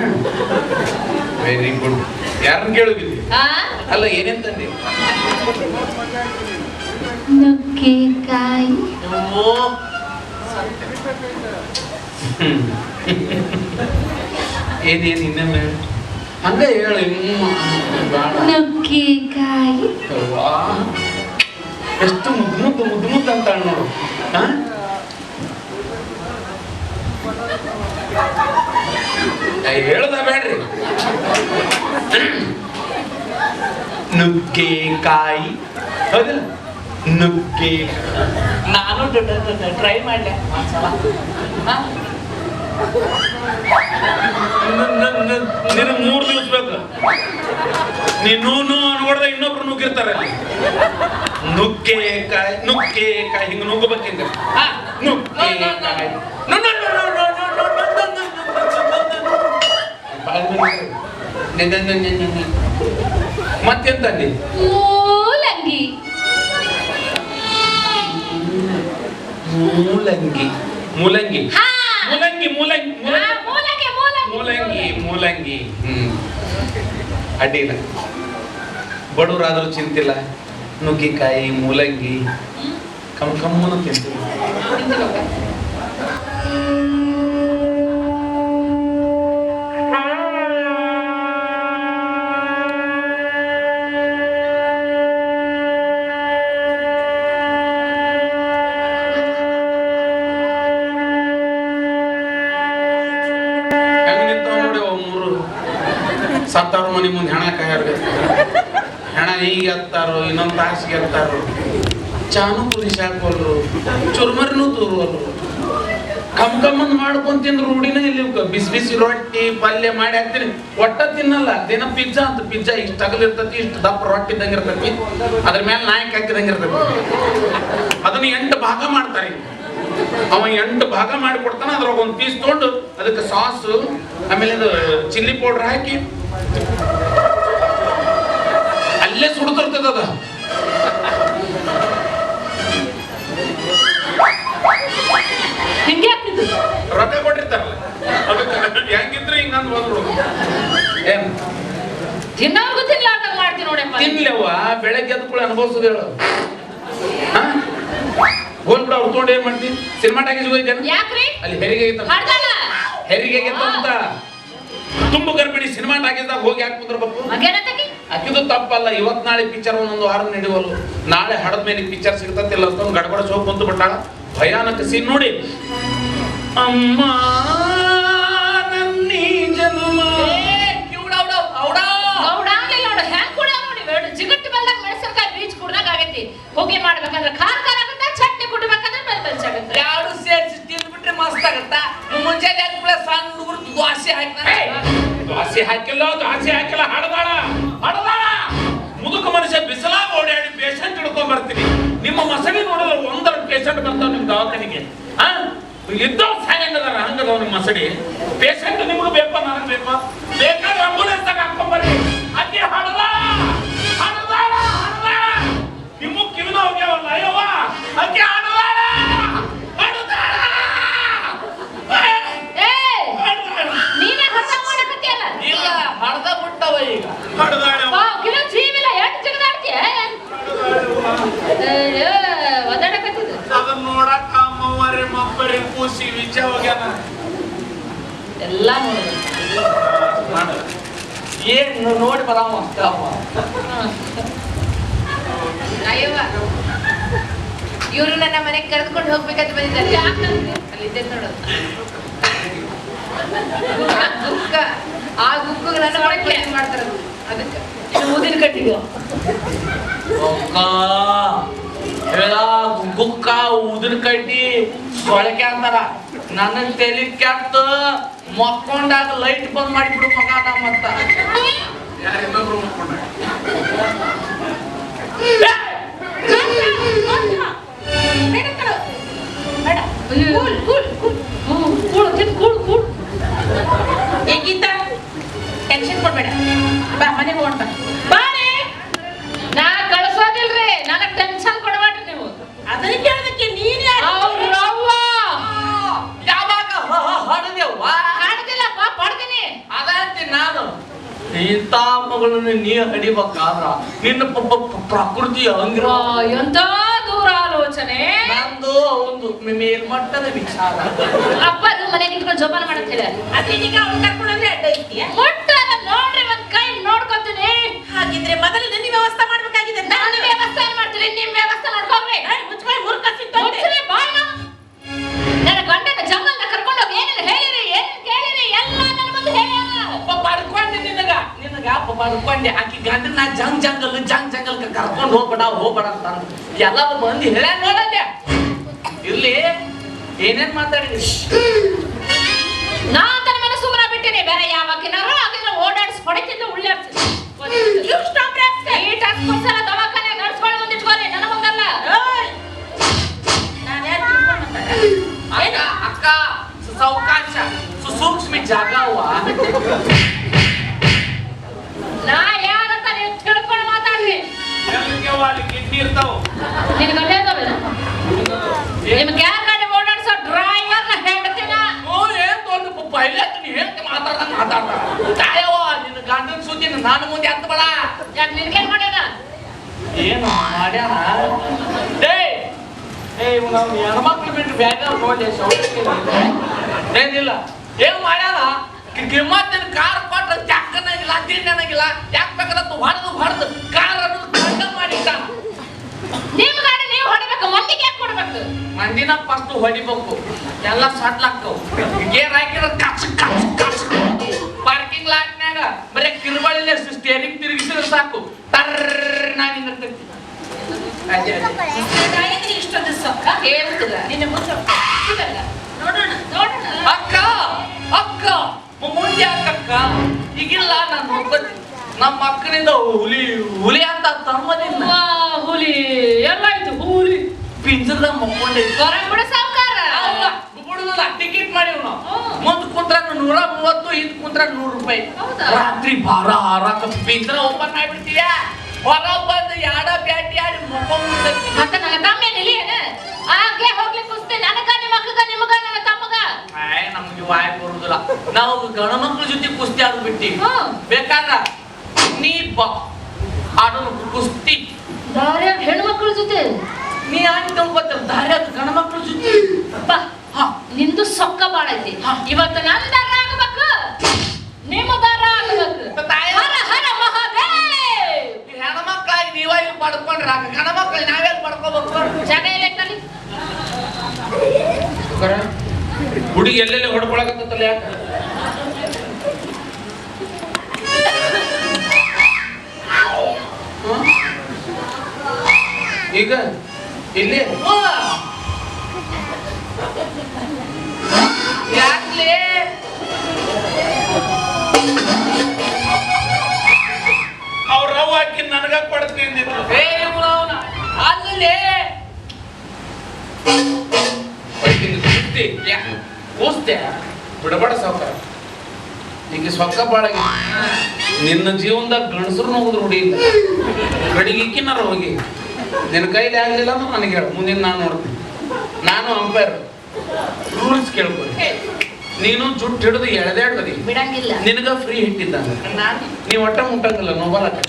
ವೆರಿ ಗುಡ್ ಯಾರನ್ನ ಕೇಳೋಗಿದ್ದಿ ಅಲ್ಲ ಏನೇನ್ ತಂದಿ ನುಗ್ಗೆಕಾಯಿ ಏನೇನ್ ಇನ್ನೊಮ್ಮೆ ಹಂಗ ಹೇಳು ನುಗ್ಗೆಕಾಯಿ ಎಷ್ಟು ಮುದ್ದು ಅಂತ ನೋಡು ಹೇಳ್ದ ಬೇಡ್ರಿ ನುಗ್ಗೆಕಾಯಿ ಹೌದಿಲ್ಲ ನುಗ್ಗೆ ನಾನು ಟ್ರೈ ಮಾಡ್ಲೆ ಒಂದ್ಸಲ ನಿನ್ನ 3 ದಿವಸ ಬೇಕು ನೀನು ಅನ್ಕೊಡ್ದ ಇನ್ನೊಬ್ರು ನುಗ್ಗಿರ್ತಾರೆ ನುಗ್ಗೆಕಾಯಿ ಹಿಂಗ ನುಗ್ಗಬೇಕಿಂಗ ನುಗ್ಗೆಕಾಯಿ ಮತ್ತೆಂತ ಅಂದಿ ಮೂಲಂಗಿ ಮೂಲಂಗಿ ಮೂಲಂಗಿ ಹಾ ಮೂಲಂಗಿ ಮೂಲಂಗಿ ಮೂಲಂಗಿ ಮೂಲಂಗಿ ಮೂಲಂಗಿ ಅಡ್ಡಿಲ್ಲ ಬಡವರಾದ್ರೂ ಚಿಂತಿಲ್ಲ ನುಗ್ಗಿಕಾಯಿ ಮೂಲಂಗಿ ಕಮ್ಮನ ತಿಂತೀವಿ ಸತ್ತವ್ರ ಮನೆ ಮುಂದೆ ಹೆಣ ಕಾಯೋರ್ಗೆ ಹೆಣ ಹೀಗೆ ಹತ್ತಾರೋ ಇನ್ನೊಂದು ತಾಸಿಗೆ ಹತ್ತಾರೋ ಚಾನು ಕುದಿಸಿ ಹಾಕೋಲ್ರು ಚುರ್ಮರಿನೂ ತೂರುವಲ್ರು ಕಮ್ಮಂದ್ ಮಾಡ್ಕೊಂಡ್ ತಿಂದ್ರು ರೂಢಿನ ಇಲ್ಲಿ ಬಿಸಿ ಬಿಸಿ ರೊಟ್ಟಿ ಪಲ್ಯ ಮಾಡಿ ಹಾಕ್ತೀನಿ ಒಟ್ಟ ತಿನ್ನಲ್ಲ ದಿನ ಪಿಜ್ಜಾ ಅಂತ ಪಿಜ್ಜಾ ಇಷ್ಟು ಅಗಲಿರ್ತತಿ ಇಷ್ಟು ದಪ್ಪ ರೊಟ್ಟಿ ಇದ್ದಂಗೆ ಇರ್ತತಿ ಅದ್ರ ಮೇಲೆ ನಾಯಕ್ ಹಾಕಿದಂಗೆ ಇರ್ತತಿ ಅದನ್ನ 8 ಭಾಗ ಮಾಡ್ತಾರೆ ಅವ 8 ಭಾಗ ಮಾಡಿ ಕೊಡ್ತಾನ ಅದ್ರಾಗ ಒಂದು ಪೀಸ್ ತೊಗೊಂಡು ಅದಕ್ಕೆ ಸಾಸು ಆಮೇಲೆ ಅದು ಚಿಲ್ಲಿ ಪೌಡರ್ ಹಾಕಿ ಅಲ್ಲೇ ಸುಡ್ತಿರ್ತದ ಅದ ಹಿಂಗೆ ಆಗ್ತಿದ್ದು ರೊಕ್ಕ ಕೊಟ್ಟಿರ್ತಾರಲ್ಲ ಅದಕ್ಕೆ ಹೆಂಗಿದ್ರೆ ಹಿಂಗಂದ್ ಬಂದ್ರು ಏನ್ ತಿನ್ನೋರ್ಗು ತಿನ್ಲಾರ್ದಾಗ ಮಾಡ್ತೀನಿ ನೋಡಪ್ಪ ತಿನ್ಲವ್ವ ಬೆಳಗ್ಗೆ ಎದ್ದು ಕೂಡ ಅನುಭವಿಸೋದು ಹೇಳು ಹೋಗ್ಬಿಡ ಅವ್ರು ತೊಗೊಂಡು ಏನ್ ಮಾಡ್ತೀನಿ ಸಿನಿಮಾ ಟಾಕೀಸ್ ಹೋಗಿದ್ದೇನೆ ಯಾಕ್ರಿ ಅಲ್ಲಿ ಹೆರಿಗೆ ಐತಂತ ಹರ್ದಲ್ಲ ಹೆರಿಗೆ ಅಂತ ತುಂಬು ಗರ್ಭಿಣಿ ಸಿನಿಮಾ ಟಾಕೀಸ್ದಾಗ ಹೋಗಿ ಯಾಕೆ ಕುಂದ್ರ ಬಪ್ಪು ಮಗೇನತಕಿ ಅಕ್ಕಿದು ತಪ್ಪಲ್ಲ ಇವತ್ ನಾಳೆ ಪಿಕ್ಚರ್ ಒಂದೊಂದು ವಾರ ನಡೆಯುವಲ್ಲ ನಾಳೆ ಹಡದ ಮೇಲೆ ಪಿಕ್ಚರ್ ಸಿಗ್ತತಿಲ್ಲ ಅಂತ ಗಡಬಡ ಹೋಗಿ ಕುಂತು ಬಿಟ್ಟಾಳ ಭಯಾನಕ ಸೀನ್ ನೋಡಿ ಅಮ್ಮ ನನ್ನೀ ಜನ್ಮ ಜಿಗಟ್ಟು ಬಲ್ದಾಗ ಮೆಣಸಿನಕಾಯಿ ಬೀಜ ಕುಡ್ದಾಗ ಆಗೈತಿ ಹೋಗಿ ಮಾಡ್ಬೇಕಂದ್ರೆ ಖಾರ ಖಾರ ಆಗತ್ತ ಚಟ್ನಿ ಕುಡ್ಬೇಕಂದ್ರೆ ಬೆಲ್ಸ್ ಆಗತ್ತ ಎರಡು ಸೇರಿಸಿ ತಿಂದ್ಬಿಟ್ರೆ ಮಸ್ತ್ ಆಗತ್ತ ಮುಂಜಾನೆ ಹಾಕ್ಬಿಡ ಸಣ್ಣ ಹುಡುಗರು ದೋಸೆ ಹಾಕಿಲ್ಲ ಹಡದಾಳ ಮುದುಕ ಮನುಷ್ಯ ಬಿಸಿಲಾಗ ಓಡಾಡಿ ಪೇಷಂಟ್ ಹಿಡ್ಕೊಂಡ್ ಬರ್ತೀನಿ ನಿಮ್ಮ ಮಸಳಿ ನೋಡಿದ್ರೆ 1-2 ಪೇಷಂಟ್ ಬರ್ತಾವ ನಿಮ್ ದವಾಖಾನಿಗೆ ಇದ್ದವ್ ಸಾಯಂಗದಾರ ಹಂಗದವ್ ನಿಮ್ಮ ಮಸಡಿ ಪೇಷಂಟ್ ನಿಮ್ಗೆ ಬೇಕ ನನಗೆ ಬೇಕ ಬೇಕಾದ್ರೆ ಆಂಬುಲೆನ್ಸ್ ಹಾಕೊಂಬರ್ರಿ ಅಕ್ಕಿ ಹಡದಾಳ ನಿಮ್ಮ ಕಿವಿನ ಹೋಗ್ಯಾವಲ್ಲ ಅಯ್ಯವ್ವ ಅಕ್ಕಿ ಹಡದಾಳ ನೀನೇ ಹೊಸ ಮಾಡಕತ್ತಿಯಲ್ಲ ಇಲ್ಲ ಹಡ್ದ ಬಿಟ್ಟವ ಈಗ ಹಡದಾಳ ಕಿಲೋ ಜೀವಿಲ್ಲ 8 ಮರಿ ಕೂಸಿ ವಿಚ ಹೋಗ್ಯಾನ ಎಲ್ಲ ನೋಡಿ ಏನು ನೋಡಿ ಬರಾವ ಅಯ್ಯವ್ವ ಇವರು ನನ್ನ ಮನೆಗೆ ಕರೆದುಕೊಂಡು ಹೋಗ್ಬೇಕಂತ ಬಂದಿದ್ದಾರೆ ಅಲ್ಲಿದ್ದೆ ನೋಡು ಆ ಗುಕ್ಕ ನನ್ನ ಒಳಗೆ ಮಾಡ್ತಾರ ಅದಕ್ಕೆ ಊದಿನ ಕಟ್ಟಿಗೆ ಗುಕ್ಕ ಉದಿನ ಕಡ್ಡಿ ಸೊಳಕೆ ಅಂತಾರ ನನ್ನ ತಲೆ ಕೆಟ್ಟ ಮಕ್ಕೊಂಡಾಗ ಲೈಟ್ ಬಂದ್ ಮಾಡಿಬಿಡು ಮಗ ಮತ್ತ ಯಾರು ಇನ್ನೊಬ್ರು ಮಾಡ್ಕೊಂಡ ಟೆನ್ಷನ್ ಕೊಡ್ಬೇಡ ಬಾ ಮನೆಗೆ ಹೋಗೋಣ ಬಾರಿ ನಾ ಕಳ್ಸೋದಿಲ್ರಿ ನನಗ್ ಟೆನ್ಷನ್ ಕೊಡಬೇಡ್ರಿ ನೀವು ಅದನ್ನ ಕೇಳೋದಕ್ಕೆ ನೀನ್ ಅವ್ರವ್ವ ಯಾವಾಗ ಹೊಡೆದೇವ್ವ ಕಾಡ್ತಿಲ್ಲಪ್ಪ ಪಡ್ತೀನಿ ಅದಂತೀನಿ ನಾನು ಇಂಥ ಮಗಳನ್ನು ನೀ ಹಡಿಬೇಕಾದ್ರ ನಿನ್ನ ಪ್ರಕೃತಿ ಹಂಗಿರೋ ಎಂತ ದೂರ ಆಲೋಚನೆ ನಂದು ಒಂದು ಮೇಲ್ಮಟ್ಟದ ವಿಚಾರ ಅಪ್ಪ ಮನೆಗೆ ಇಟ್ಕೊಂಡು ಜೋಪಾನ ಮಾಡತ್ತಿಲ್ಲ ಅದೀಗ ಅವ್ನು ಕರ್ಕೊಂಡೋದ್ರೆ ಅಡ್ಡ ಐತಿಯ ನೋಡ್ರಿ ಒಂದ್ ಕೈ ನೋಡ್ಕೊತೀನಿ ಹಾಗಿದ್ರೆ ಮೊದಲು ನಿನ್ನ ವ್ಯವಸ್ಥೆ ಮಾಡ್ಬೇಕಾಗಿದೆ ನಾನು ವ್ಯವಸ್ಥೆ ಮಾಡ್ತೀನಿ ನಿಮ್ ವ್ಯವಸ್ಥೆ ನೋಡ್ಕೊಳ್ರಿ ಮುಚ್ಚಬಾಯಿ ಮೂರ್ಖ ಸಿಗ್ತದೆ ಬಾಯ್ ನನ್ನ ಗಂಡನ ಜಂಗಲ್ನ ಕರ್ಕೊಂಡೋಗಿ ಏನೇನು ಹೇಳಿರಿ ಏನ್ ಕೇಳಿರಿ ಎಲ್ಲ ನನ್ನ ಮುಂದೆ ಹೇಳ್ಯಾನ ಪಡ್ಕೊಂಡೆ ನಿನಗ ಪಡ್ಕೊಂಡೆ ಆಕಿ ಗಂಡನ ನಾ ಜಂಗಲ್ ಕರ್ಕೊಂಡು ಹೋಗ್ಬೇಡ ಅಂತ ಎಲ್ಲ ಮಂದಿ ಹೇಳ ನೋಡಂದೆ ಇಲ್ಲಿ ಏನೇನ್ ಮಾತಾಡಿದ್ರಿ ನಾ ತನ್ನ ಮನೆ ಸುಮ್ಮನ ಬಿಟ್ಟಿನಿ ಬೇರೆ ಯಾವಾಗಿನಾರು ಆಗಿದ್ರೆ ಓಡಾಡ್ಸಿ ಹೊಡಿತಿದ್ದ ಉಳ್ಳಾಡ್ಸಿ ಈ ಟಾಸ್ಕ್ ಫೋರ್ಸ್ ದವಾಖಾನೆ ನಡ್ಸ್ಕೊಂಡು ಬಂದಿಟ್ಕೋರಿ ನನ್ನ ಮಗಲ್ಲ ಅಕ್ಕ ಸೌಕಾಶ ಸೂಕ್ಷ್ಮ ಜಾಗವ್ವ ನಾ ಯಾರಂತ ನೀವು ತಿಳ್ಕೊಂಡು ಮಾತಾಡ್ರಿ ಅಲ್ಲಿ ಕಿಡ್ನಿ ಇರ್ತಾವ ನಿನ್ ಗಂಡ ಇದ್ದಾವೇನ ನಿಮ್ಗೆ ಯಾರ ಗಾಡಿ ಓಡಾಡ್ಸೋ ಡ್ರೈವರ್ನ ಹೇಳ್ತೀನ ಏನ್ ದೊಡ್ಡ ಪೈಲಟ್ ನೀ ಹೇಳ್ತಿ ಮಾತಾಡ್ದ ತಾಯವ್ವ ನಿನ್ನ ಗಂಡನ ಸುದ್ದಿ ನಾನು ಮುಂದೆ ಅಂತ ಬೇಡ ಯಾಕೆ ನಿನ್ಗೇನ್ ಮಾಡ್ಯಾನ ಏನು ಮಾಡ್ಯಾನ ನಾವು ಹೆಣ್ಮಕ್ಳು ಬಿಟ್ಟು ಬ್ಯಾಗ ನೋಡಿ ಏನಿಲ್ಲ ಏನ್ ಮಾಡ್ಯಾನ ಕಿಮ್ಮತ್ತಿನ ಕಾರ್ ಕೊಟ್ರೆ ಚಾಕನಾಗಿಲ್ಲ ತಿನ್ನನಾಗಿಲ್ಲ ಯಾಕೆ ಬೇಕಾದ ಹೊಡೆದು ಕಾರ್ ಅನ್ನೋದು ಕಂಡ ಮಾಡಿಟ್ಟ ನಿಮ್ ಗಾಡಿ ನೀವು ಹೊಡಿಬೇಕು ಮಂದಿಗೆ ಯಾಕೆ ಕೊಡ್ಬೇಕು ಮಂದಿನ ಫಸ್ಟ್ ಹೊಡಿಬೇಕು ಎಲ್ಲ ಸಡ್ಲಾಕ್ಕವು ಗೇರ್ ಹಾಕಿದ್ರೆ ಕಚ್ ಪಾರ್ಕಿಂಗ್ ಲಾಟ್ನ್ಯಾಗ ಬರೀ ಕಿರುಬಳಿಲೆ ಸ್ಟೇರಿಂಗ್ ತಿರುಗಿಸಿದ್ರೆ ಸಾಕು ಟರ್ರ್ ನಾನಿರ್ತೈತಿ ಇಷ್ಟೊಂದು ಸೊಕ್ಕ ಹೇಳ್ತಿಲ್ಲ ನಿನ್ನ ಮುಂಚೆ ನೋಡೋಣ ಅಕ್ಕ ಮುಂದೆ ಅಕ್ಕ ಈಗಿಲ್ಲ ನಾನು ನೋಡ್ಕೊತೀನಿ ನಮ್ಮ ಅಕ್ಕನಿಂದ ಹುಲಿ ಅಂತ ತಮ್ಮನಿಲ್ಲ ಹುಲಿ ಎಲ್ಲಾಯ್ತು ಹುಲಿ ಪಿಂಜದ ಮಕ್ಕೊಂಡೆ ಹೊರಗೆ ಬಿಡ ಸಾವುಕಾರ ಬಿಡುದಿಲ್ಲ ಟಿಕೆಟ್ ಮಾಡಿವ್ ನಾವು ಮುಂದ್ ಕುಂತ್ರ 130 ಹಿಂದ್ ಕುಂತ್ರ 100 ರೂಪಾಯಿ ರಾತ್ರಿ ಬಾರ ಹಾರಾಕ ಪಿಂಜರ ಓಪನ್ ಮಾಡ್ಬಿಡ್ತೀಯ ಹೊರ ಬಂದು ಯಾಡ ಬ್ಯಾಟಿ ಆಡಿ ಮಕ್ಕೊಂಡ್ಬಿಡ್ತೈತಿ ಮತ್ತೆ ನನ್ನ ತಮ್ಮ ಏನಿಲ್ಲ ಏನ ಹಾಗೆ ಹೋಗ್ಲಿ ಕುಸ್ತಿ ನನಗ ನಿಮಗ ನನ್ನ ತಮ್ಮಗ ನಮ್ಗೆ ವಾಯ್ ಬರುದಿಲ್ಲ ನಾವು ಗಣ ಮಕ್ಳ ಜೊತೆ ಕುಸ್ತಿ ಆಡ್ಬಿಟ್ಟಿ ಬೇಕಾದ್ರ ನೀ ಆಡೋನು ಕುಸ್ತಿ ದಾರ್ಯಾಗ ಹೆಣ್ಮಕ್ಳ ಜೊತೆ ನೀ ಆಡಿ ತಗೊಂಡ್ಬರ್ತಾರ ದಾರ್ಯಾಗ ಗಣ ಮಕ್ಳ ಜೊತೆ ನಿಂದು ಸೊಕ್ಕ ಬಾಳ ಐತಿ ಇವತ್ತು ನನ್ನ ದಾರ ಆಗ್ಬೇಕು ನಿಮ್ಮ ದಾರ ಆಗ್ಬೇಕು ಹರ ಹರ ಮಹಾದೇವ್ ಹೆಣ್ಮಕ್ಳಾಗಿ ನೀವ ಇಲ್ಲಿ ಪಡ್ಕೊಂಡ್ರ ಗಣ ಮಕ್ಳು ನಾವೆಲ್ಲಿ ಪಡ್ಕೋಬೇಕು ಜಾಗ ಇಲ್ಲ ಕಲಿ ಹುಡುಗಿ ಎಲ್ಲೆಲ್ಲಿ ಹೊಡ್ಕೊಳಕತ್ತಲ್ಲ ಯಾಕೆ ಈಗ ಇಲ್ಲಿ ಯಾಕ್ಲೆ ಅವ್ರ ರವ್ ಹಾಕಿ ನನಗ ಕೊಡ್ತೀನಿ ಅಂದಿದ್ರು ಅಲ್ಲೇ ಕೂಸ್ತೆ ಬಿಡಬೇಡ ಸಾವುಕಾರ ಈಗ ಸೊಕ್ಕ ಬಾಳಾಗಿ ನಿನ್ನ ಜೀವನದಾಗ ಗಂಡಸರು ಹೋಗುದು ರೂಢಿ ಇಲ್ಲ ಕಡಿಗೆ ಇಕ್ಕಿನಾರ ಹೋಗಿ ನಿನ್ನ ಕೈಲಿ ಆಗ್ಲಿಲ್ಲ ಅಂದ್ರೆ ನನಗೆ ಹೇಳು ಮುಂದಿನ ನಾನು ನೋಡ್ತೀನಿ ನಾನು ಅಂಪೈರ್ ರೂಲ್ಸ್ ಕೇಳ್ಕೊಳಿ ನೀನು ಜುಟ್ಟು ಹಿಡಿದು ಎಳೆದಾಡ್ಬದಿ ಬಿಡಂಗಿಲ್ಲ ನಿನಗ ಫ್ರೀ ಹಿಟ್ಟಿದ್ದಂಗ ನೀ ಒಟ್ಟ ಮುಟ್ಟಂಗಿಲ್ಲ ನೋಬಲಕ್ಕ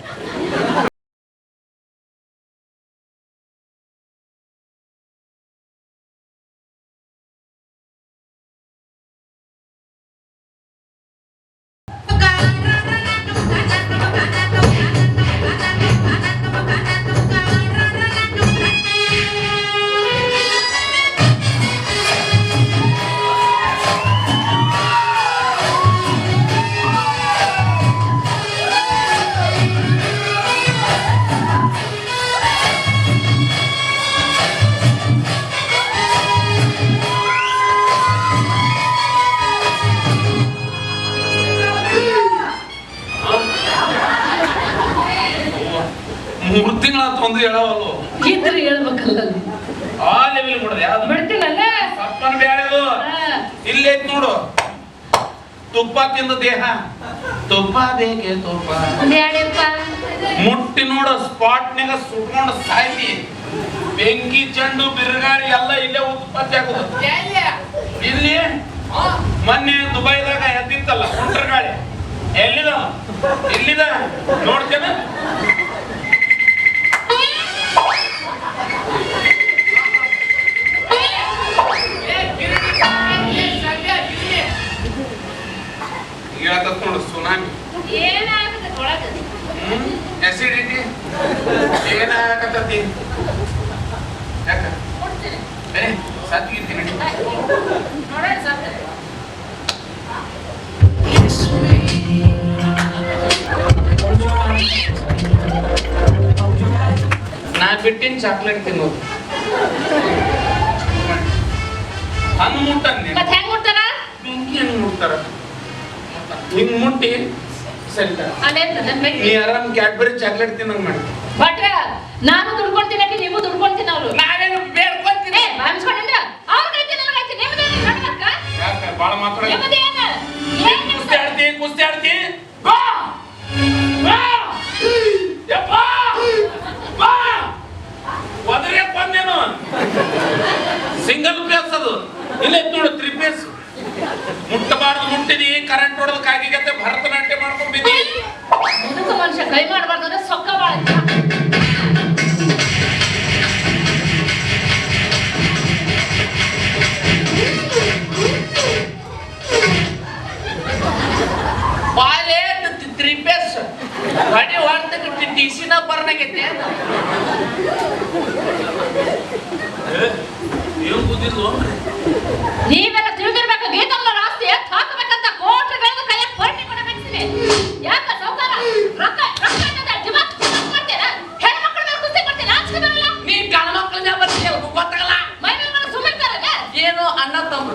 ಮೂರು ತಿಂಗಳ ಒಂದು ಹೇಳವಲ್ಲು ಇದ್ರೆ ಹೇಳ್ಬೇಕಲ್ಲ ಆ ಲೆವೆಲ್ ಬಿಡದೆ ಯಾವ್ದು ಬಿಡ್ತೀನಲ್ಲ ಸಪ್ಪನ ಬ್ಯಾಳೆದು ಇಲ್ಲೇ ಐತ್ ನೋಡು ತುಪ್ಪ ತಿಂದ ದೇಹ ತುಪ್ಪ ಬೇಕೆ ತುಪ್ಪ ಬ್ಯಾಡಪ್ಪ ಮುಟ್ಟಿ ನೋಡು ಸ್ಪಾಟ್ನಾಗ ಸುಟ್ಕೊಂಡು ಸಾಯ್ತಿ ಬೆಂಕಿ ಚೆಂಡು ಬಿರುಗಾಳಿ ಎಲ್ಲ ಇಲ್ಲೇ ಉತ್ಪತ್ತಿ ಆಗುದು ಇಲ್ಲಿ ಮೊನ್ನೆ ದುಬೈದಾಗ ಎದ್ದಿತ್ತಲ್ಲ ಸುಂಟರ್ ಗಾಳಿ ಎಲ್ಲಿದ ಇಲ್ಲಿದ ನೋಡ್ತೇನೆ ಹೇಳ್ತತ್ ನೋಡು ಸುನಾಮಿ ಏನಾಗುತ್ತೆ ಒಳಗೆ ಅಸಿಡಿಟಿ ಏನಾಗತ್ತತಿ ಯಾಕ ಕೊಡ್ತೀನಿ ಸತ್ಗಿರ್ತೀನಿ ನೋಡೋಣ ಸಾಕು ನಾ ಬಿಟ್ಟಿನ ಚಾಕ್ಲೇಟ್ ತಿನ್ನೋದು ಹಂಗ್ ಮುಟ್ಟಂದೆ ಮತ್ತೆ ಹೆಂಗ್ ಕೊಡ್ತಾರ ಬೆಂಕಿ ಹೆಂಗ್ ಮುಟ್ತಾರ ಹಿಂಗ್ ಮುಟ್ಟಿ ಸರಿ ಅಲ್ಲೇ ನೀ ಆರಾಮ್ ಕ್ಯಾಡ್ಬರಿ ಚಾಕ್ಲೇಟ್ ತಿನ್ನಂಗ್ ಮಾಡಿ ಭಟ್ರ ನಾನು ದುಡ್ಕೊಂತೀನಿ ನೀವು ದುಡ್ಕೊಂತೀನಿ ಅವ್ರು ನಾವೇನು ಬೇಡ್ಕೊಂತೀನಿ ಬಾಯಿಸ್ಕೊಂಡಿಲ್ಲ ಅವ್ರ ಕೈತಿ ನನಗೈತಿ ನಿಮ್ಮದೇನು ನೋಡ್ಬೇಕ ಯಾಕ ಬಾಳ ಮಾತಾಡ ನಿಮ್ಮದೇನು ಕುಸ್ತಿ ಆಡ್ತಿ ಬಾ ಬಾ ಯಪ್ಪ ಬಾ ಒದರೇ ಬಂದೇನು ಸಿಂಗಲ್ ಪೇಸ್ ಅದು ಇಲ್ಲೇ ನೋಡು 3 ಪೇಸ್ ಮುಟ್ಟಬಾರ್ದು ಮುಟ್ಟಿದಿ ಕರೆಂಟ್ ಹೊಡೆದ ಕಾಗಿಗತ್ತೆ ಭರತನಾಟ್ಯ ಮಾಡ್ಕೊಂಡ್ ಬಿದ್ದಿ ಮುದುಕ ಮನುಷ್ಯ ಕೈ ಮಾಡಬಾರ್ದು ಅಂದ್ರೆ ಸೊಕ್ಕ ಬಾಳ ಬಾಲೆ 3 ಪೇಸ್ ಗಾಡಿ ಹೊರತಕ್ಕೆ ಟಿಸಿನ ಬರ್ನಾಗೈತೆ ಏನು ಕೂದಿದ್ಲು ನೀವೆಲ್ಲ ತಿಳಿದಿರ್ಬೇಕು ಗೀತಮ್ಮ ಆಸ್ತಿ ಎತ್ತು ಹಾಕಬೇಕಂತ ಕೋಟಿ ಬೆಳೆದು ಕೈಯಾಗ ಹೊರಟಿ ಕೊಡಬೇಕಿದೆ ಯಾಕ ಸೌಕಾರ ರೊಕ್ಕ ರೊಕ್ಕ ಅನ್ನೋದ ದಿಮಾಕ್ ಮಾಡ್ತೀರಾ ಹೆಣ್ಮಕ್ಳ ಮೇಲೆ ಕುಸ್ತಿ ಮಾಡ್ತೀರಾ ನಾಚಿಕೆ ಬರಲ್ಲ ನೀ ಗಂಡ ಮಕ್ಕಳನ್ನ ಬರ್ತೀಯ ಗೊತ್ತಾಗಲ್ಲ ಮೈ ಮೇಲೆ ಸುಮ್ಮಿರ್ತಾರಲ್ಲ ಏನು ಅಣ್ಣ ತಮ್ಮ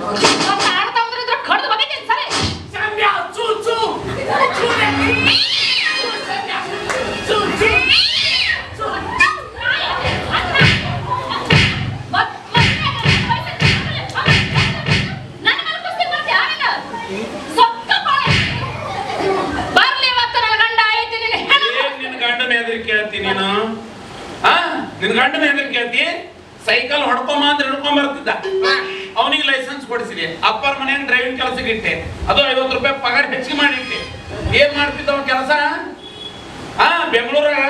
ಮತ್ತೆ ಆಡ ತಮ್ಮದ್ರಿದ್ರೆ ಕಡ್ದು ಬಗೆತೀನಿ ಸರಿ ಸಂಧ್ಯಾ ಚೂ ಚೂ ನೀನು ಆ ನಿನ್ ಗಂಡನ ಹೆದರ್ ಕೇಳ್ತಿ ಸೈಕಲ್ ಹೊಡ್ಕೊಂಬ ಅಂದ್ರೆ ಹಿಡ್ಕೊಂಡ್ ಬರ್ತಿದ್ದ ಅವನಿಗೆ ಲೈಸೆನ್ಸ್ ಕೊಡಿಸಿದೆ ಅಪ್ಪರ ಮನೆಯಂಗ್ ಡ್ರೈವಿಂಗ್ ಕೆಲಸಕ್ಕೆ ಇಟ್ಟೆ ಅದು 50 ರೂಪಾಯಿ ಪಗಾರ ಹೆಚ್ಚಿಗೆ ಮಾಡಿಟ್ಟೆ ಏನ್ ಮಾಡ್ತಿದ್ದ ಅವ್ನ ಕೆಲಸ ಹಾ ಬೆಂಗಳೂರಾಗ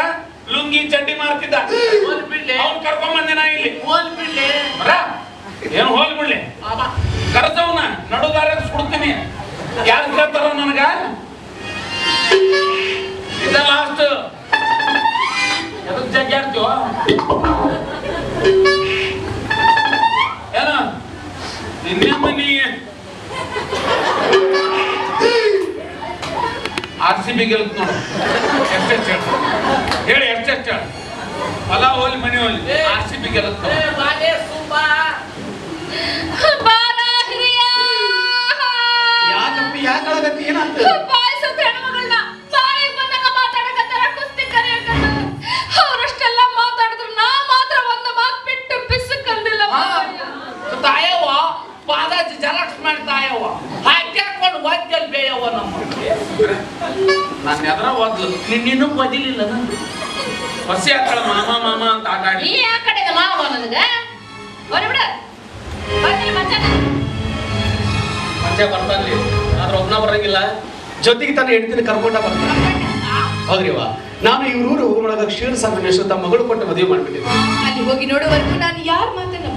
ಲುಂಗಿ ಚಡ್ಡಿ ಮಾಡ್ತಿದ್ದ ಅವ್ನ್ ಕರ್ಕೊಂಡ್ ಬಂದೆ ನಾ ಇಲ್ಲಿ ಹೋಲ್ ಬಿಡ್ಲಿ ಏನು ಹೋಲ್ ಬಿಡ್ಲಿ ಕರ್ಸವನ ನಡುದಾರ ಸುಡ್ತೀನಿ ಯಾರು ಕೇಳ್ತಾರ ನನಗ ಇದ ಲಾಸ್ಟ್ ಎದಕ್ ಜಗ್ಗಾಡ್ತೀವ ಏನ ನಿನ್ನೆ ನೀ RCB ಗೆಲ್ತ್ ನೋಡು ಎಷ್ಟೆಷ್ಟು ಹೇಳಿ ಎಷ್ಟೆಷ್ಟು ಹೊಲ ಹೋಲಿ ಮನೆ ಹೋಲಿ RCB ಗೆಲ್ತ್ ಬಾಲೆ ಸುಬ್ಬಾ ಬಾರ ಹಿರಿಯ ಯಾಕಪ್ಪ ಯಾಕಾಗತ್ತಿ ಏನಂತ ಬಾಯಿಸತ್ತ ಹೆಣ್ಮಗಳನ್ನ ಬಾಯಿಗೆ ಬಂದಾಗ ಮಾತಾಡಕತ್ತಾರ ಕುಸ್ತಿ ಕರೆಯಕತ್ತಾರ ಅವರಷ್ಟೆಲ್ಲ ಮಾತಾಡಿದ್ರು ನಾ ಮಾತ್ರ ಒಂದು ಮಾತು ಬಿಟ್ಟು ಬಿಸು ಕಲ್ದಿಲ್ಲ ತಾಯವ್ವ ಪಾದಾಜಿ ಜಲಕ್ಸ್ ಮಾಡ್ತಾಯವ್ವ ಹಾಕ್ಯಾಕೊಂಡು ಒದ್ದಲ್ ಬೇಯವ್ವ ನಮ್ಮ ನಾನು ಎದ್ರ ಓದ್ಲು ನಿನ್ನೂ ಬದಿಲಿಲ್ಲ ಹೊಸಿ ಹಾಕಳ ಮಾಮ ಮಾಮ ಅಂತ ಆಟ ಆಡಿ ನೀ ಆ ಕಡೆದ ಮಾವ ನನಗೆ ಹೊರಬಿಡ ಬರ್ತೀನಿ ಮಧ್ಯಾಹ್ನ ಮಂಚ ಬರ್ತಾನ್ಲಿ ಆದ್ರೆ ಒಬ್ನ ಬರಂಗಿಲ್ಲ ಜೊತೆಗೆ ತಾನು ಹೆಂಡತಿನ ಕರ್ಕೊಂಡ ಬರ್ತಾನೆ ಹೌದ್ರಿವಾ ನಾನು ಇವ್ರೂರು ಹೋಗೋಳಗ ಕ್ಷೀರಸಾಗರ ತಮ್ಮ ಮಗಳು ಕೊಟ್ಟು ಮದುವೆ ಮಾಡ್ಬಿಟ್ಟಿದ್ದೆ ಅಲ್ಲಿ ಹೋಗಿ ನೋಡುವವರೆಗೂ ನಾನು ಯಾರ ಮಾತನ್ನ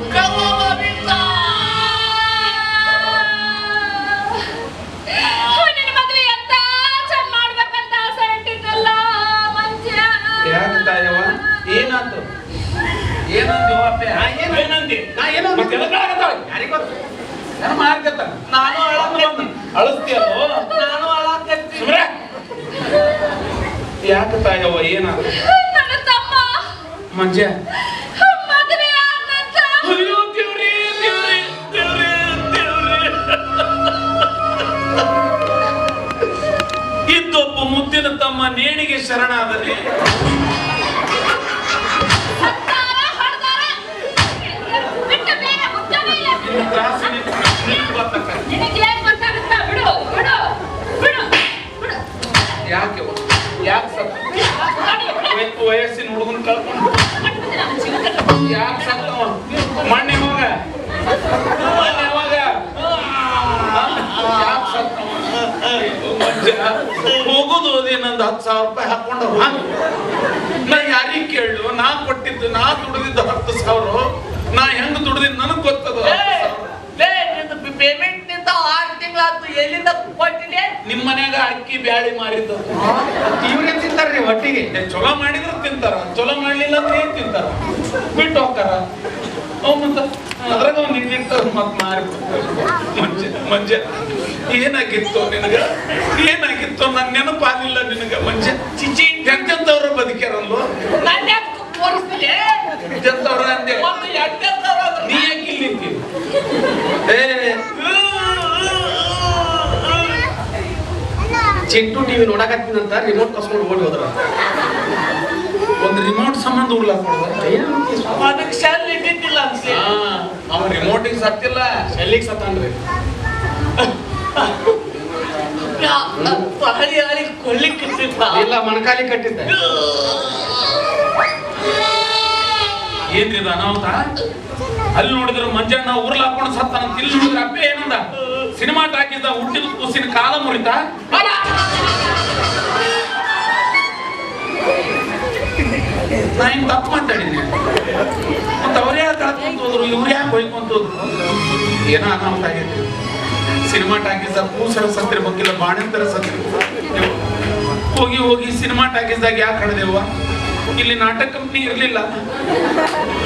ನಿನ್ನ ಮದುವೆ ಎಂತ ಚಂದ ಮಾಡ್ಬೇಕಂತ ಆಸೆ ಇಟ್ಟಿದ್ದಲ್ಲ ಮಂಚ ಯಾಕೆ ತಾಯವ್ವ ಏನಾತು ಏನಂದಿ ಅಪ್ಪೆ ಏನಂದಿ ನಾ ಏನೋ ಮತ್ತೆ ಎದಕ್ಕಾಗತ್ತಾವ ಯಾರಿಗೆ ಗೊತ್ತು ನಾನು ಮಾರ್ಕತ್ತ ನಾನು ಅಳಂದು ಬಂದು ಅಳಿಸ್ತೀಯಲ್ಲೋ ನಾನು ಅಳಾಕತ್ತೀನಿ ಸುಮ್ರೆ ಯಾಕೆ ತಾಯವ್ವ ಏನಾತು ನನ್ನ ತಮ್ಮ ಮಂಜ ಮದುವೆ ಆದಂತ ಅಯ್ಯೋ ದೇವ್ರೇ ದೇವ್ರೇ ಶರಣಾದರಿ ಸತ್ತಾರ, ಹೊಡ್ದಾರ, ಬಿಟ್ಟು ಬೇರೆ ಹುಟ್ಟೋದೇ ಇಲ್ಲ. ನಿನಗೆ ಏನ್ ಗೊತ್ತಾಗುತ್ತಾ? ಬಿಡು ಬಿಡು ಬಿಡು ಬಿಡು ಯಾಕೆ ಸತ್ತ ನೋಡಿ, ಬಿಡು. ವಯಸ್ಸಿನ ಹುಡುಗನ್ ಕಳ್ಕೊಂಡು ಮಾಡ್ಬಿಡ್ತೀನಿ ನನ್ನ ಜೀವನದಲ್ಲಿ. ಯಾಕೆ ಸತ್ತವ ಮಣ್ಣೆ ಹೋಗ ಮಣ್ಣೆ ಹೋಗ ಯಾಕೆ ಸತ್ತವ ಹೋಗುದು ಓದಿ ನಂದು 10,000 ರೂಪಾಯಿ ಹಾಕೊಂಡು ನಾ ಯಾರಿಗೆ ಕೇಳು ನಾ ಕೊಟ್ಟಿದ್ದು ನಾ ದುಡಿದಿದ್ದು 10,000 ನಾ ಹೆಂಗ್ ದುಡಿದಿದ್ದು ನನಗ್ ಗೊತ್ತದ ಪೇಮೆಂಟ್ ನಿಂತ 6 ತಿಂಗಳಾಯ್ತು ಎಲ್ಲಿಂದ ಕೊಟ್ಟಿದೆ ನಿಮ್ ಮನ್ಯಾಗ ಅಕ್ಕಿ ಬ್ಯಾಳಿ ಮಾರಿದ್ದು ಇವ್ರೇನ್ ತಿಂತಾರ್ರಿ ಒಟ್ಟಿಗೆ? ಚಲೋ ಮಾಡಿದ್ರೆ ತಿಂತಾರ ಚಲೋ ಮಾಡ್ಲಿಲ್ಲ ಅಂದ್ರೆ ಏನ್ ತಿಂತಾರ ಬಿಟ್ಟು ಹೋಗ್ತಾರ ಅವ್ ಮತ್ತ ಅದ್ರಾಗ ಅವ್ನು ನಿಂತಿರ್ತಾರ ಮತ್ ಮಾರಿ ಮಂಜ ಏನಾಗಿತ್ತು ನಿನಗ ಏನಾಗಿತ್ತು ನನ್ ನೆನಪಾಲಿಲ್ಲ ನಿನಗ ಮಂಜ ಚಿಚಿ ಎಂತೆಂತವ್ರ ಬದುಕ್ಯಾರಲ್ವ ನಾನು ಯಾಕೆ ತೋರಿಸ್ತೀನಿ ಎಂತೆಂತವ್ರ ಅಂದೆ ಒಂದು ಎಂಟೆಂತವ್ರು ಅದ್ರ. ನೀ ಯಾಕೆ ಇಲ್ಲಿ ನಿಂತಿ? ಏ ಚಿಂಟು ಟಿವಿ ನೋಡಕತ್ತೀನಂತ ರಿಮೋಟ್ ಕಸ್ಕೊಂಡು ಓಡಿ ಹೋದ್ರ. ಒಂದ್ ರಿಮೋಟ್ ಸಂಬಂಧ ಉಳ್ಳಾಕೊಡ್ದ ಅದಕ್ಕೆ ಶೆಲ್ ಇದ್ದಿದ್ದಿಲ್ಲ ಅನ್ಸಿ ಅವ ರಿಮೋಟಿಗೆ ಸತ್ತಿಲ್ಲ ಎಲ್ಲಿಗೆ ಸತ್ತಾನ್ರಿ? ಹಳಿ ಹಳಿ ಕೊಲ್ಲಿಕ್ಕಿರ್ತಿದ್ದ ಇಲ್ಲ ಮೊಣಕಾಲಿ ಕಟ್ಟಿದ್ದ. ಏನ್ರಿದ ಅನಾಹುತ? ಅಲ್ಲಿ ನೋಡಿದ್ರು ಮಂಜಣ್ಣ ಊರ್ಲ ಹಾಕೊಂಡು ಸತ್ತಾನಂತ, ಇಲ್ಲಿ ನೋಡಿದ್ರೆ ಅಪ್ಪೆ ಏನಂದ ಸಿನಿಮಾ ಟಾಕಿದ್ದ ಹುಟ್ಟಿದ ಕೂಸಿನ ಕಾಲ ಮುರಿತ. ನಾ ಹಿಂಗ್ ತಪ್ಪು ಮಾತಾಡಿನಿ ಮತ್ತ ಅವ್ರ ಯಾಕೆ ಕಳ್ಕೊಂತ ಹೋದ್ರು ಇವ್ರು ಯಾಕೆ ಹೊಯ್ಕೊಂತ ಹೋದ್ರು? ಏನೋ ಅನಾಹುತ ಆಗೈತಿ. ಸಿನಿಮಾ ಟಾಕಿಸ್ದ ಕೂಸರ ಸತ್ರಿ ಬಗ್ಗಿಲ್ಲ ಬಾಣಂತರ ಸತ್ರಿ ಹೋಗಿ ಹೋಗಿ ಸಿನಿಮಾ ಟಾಕಿಸ್ದಾಗ ಯಾಕೆ ಕಡ್ದೇವ? ಇಲ್ಲಿ ನಾಟಕ ಕಂಪ್ನಿ ಇರ್ಲಿಲ್ಲ.